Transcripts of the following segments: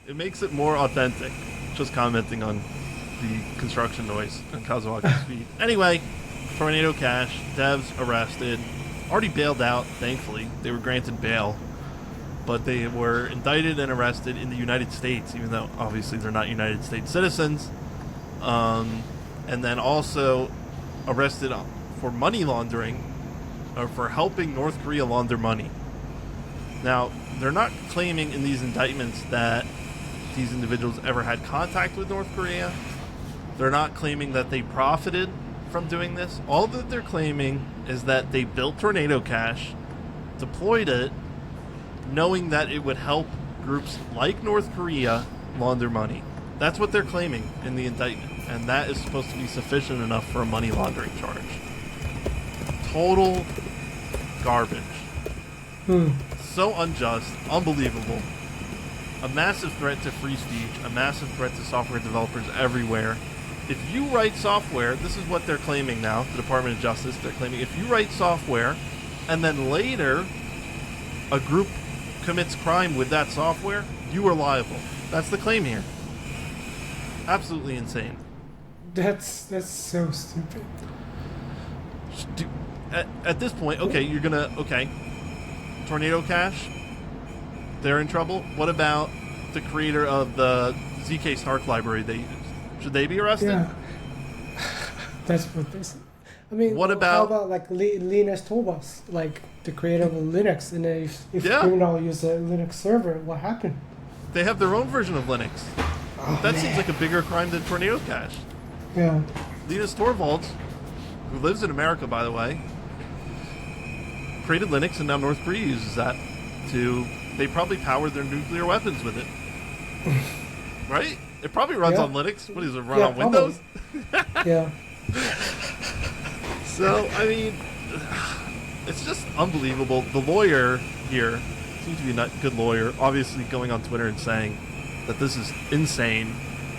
It makes it more authentic. Just commenting on the construction noise on Kazuaki's feet. Anyway, Tornado Cash, devs arrested, already bailed out, thankfully. They were granted bail. But they were indicted and arrested in the United States, even though obviously they're not United States citizens. And then also arrested for money laundering, or for helping North Korea launder money. Now, they're not claiming in these indictments that these individuals ever had contact with North Korea. They're not claiming that they profited from doing this. All that they're claiming is that they built Tornado Cash, deployed it, knowing that it would help groups like North Korea launder money. That's what they're claiming in the indictment, and that is supposed to be sufficient enough for a money laundering charge. Total garbage. So unjust, unbelievable. A massive threat to free speech, a massive threat to software developers everywhere. If you write software, this is what they're claiming now, the Department of Justice, they're claiming if you write software and then later a group commits crime with that software, you are liable. That's the claim here. Absolutely insane. That's so stupid. At this point, okay, Tornado Cash, they're in trouble. What about the creator of the ZK Snark library? Should they be arrested? Yeah. That's what they say. I mean, what how about like Linus Torvalds, like the creator of Linux, and if criminal use a Linux server, what happened? They have their own version of Linux. That seems like a bigger crime than Tornado Cash. Yeah. Linus Torvalds, who lives in America, by the way, created Linux, and now North Korea uses that to... They probably powered their nuclear weapons with it. Right? It probably runs on Linux. What does it run on Windows? Yeah. So, I mean, it's just unbelievable. The lawyer here seems to be a good lawyer, obviously going on Twitter and saying that this is insane.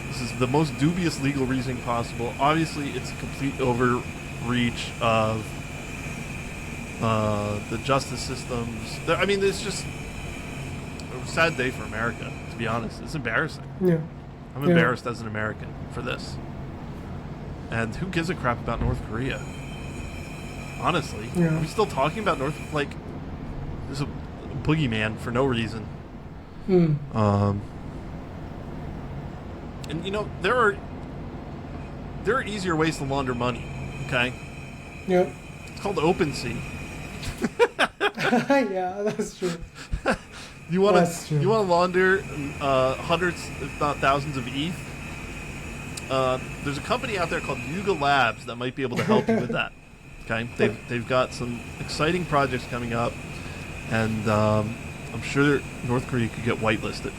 This is the most dubious legal reasoning possible. Obviously, it's a complete overreach of the justice systems. I mean, it's just a sad day for America, to be honest. It's embarrassing. Yeah. I'm embarrassed as an American for this. And who gives a crap about North Korea? Honestly. Yeah. Are we still talking about there's a boogeyman for no reason. And you know, there are easier ways to launder money, okay? Yep. It's called OpenSea. Yeah, that's true. You want to launder hundreds, if not thousands, of ETH? There's a company out there called Yuga Labs that might be able to help you with that. Okay, they've got some exciting projects coming up, and I'm sure North Korea could get whitelisted.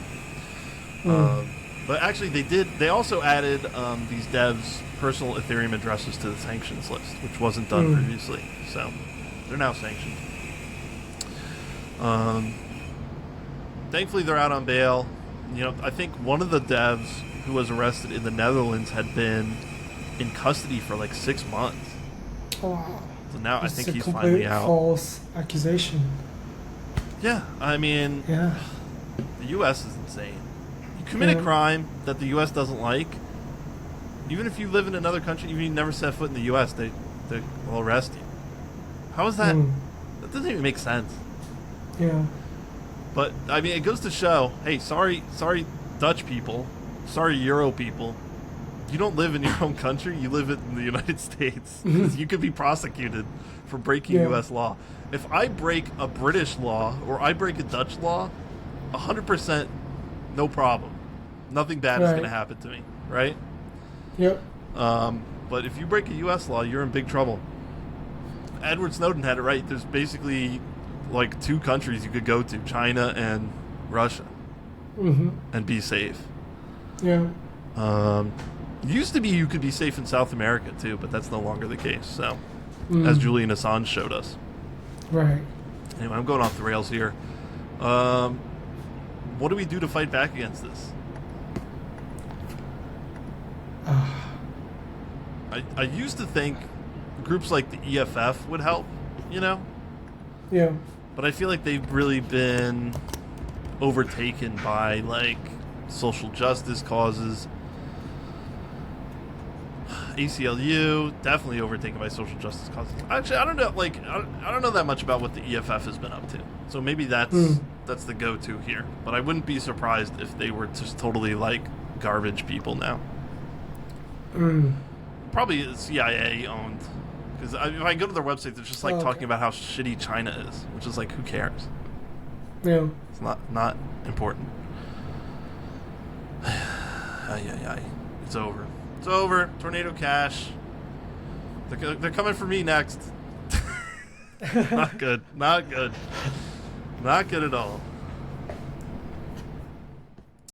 But actually, they also added these devs' personal Ethereum addresses to the sanctions list, which wasn't done previously. So they're now sanctioned. Thankfully, they're out on bail. You know, I think one of the devs who was arrested in the Netherlands had been in custody for like 6 months. Oh, wow. So now I think he's a finally complete out. False accusation. Yeah, I mean, Yeah. the U.S. is insane. You commit a crime that the U.S. doesn't like, even if you live in another country, even if you never set foot in the U.S., they will arrest you. How is that? That doesn't even make sense. Yeah. But, I mean, it goes to show, hey, sorry Dutch people, sorry Euro people, you don't live in your own country, you live in the United States. You could be prosecuted for breaking U.S. law. If I break a British law or I break a Dutch law, 100% no problem. Nothing bad is going to happen to me, right? Yep. But if you break a U.S. law, you're in big trouble. Edward Snowden had it right. There's basically like 2 countries you could go to, China and Russia, and be safe. Yeah. Used to be you could be safe in South America too, but that's no longer the case. So, as Julian Assange showed us. Right. Anyway, I'm going off the rails here. What do we do to fight back against this? I used to think groups like the EFF would help, you know? Yeah. But I feel like they've really been overtaken by, like, social justice causes. ACLU definitely overtaken by social justice causes. Actually, I don't know. Like, I don't know that much about what the EFF has been up to. So maybe that's the go-to here. But I wouldn't be surprised if they were just totally like garbage people now. Probably CIA owned. Because if I go to their website, they're just like talking about how shitty China is, which is like, who cares? Yeah. It's not important. Ay. It's over. It's over. Tornado Cash. They're coming for me next. Not good. Not good. Not good at all.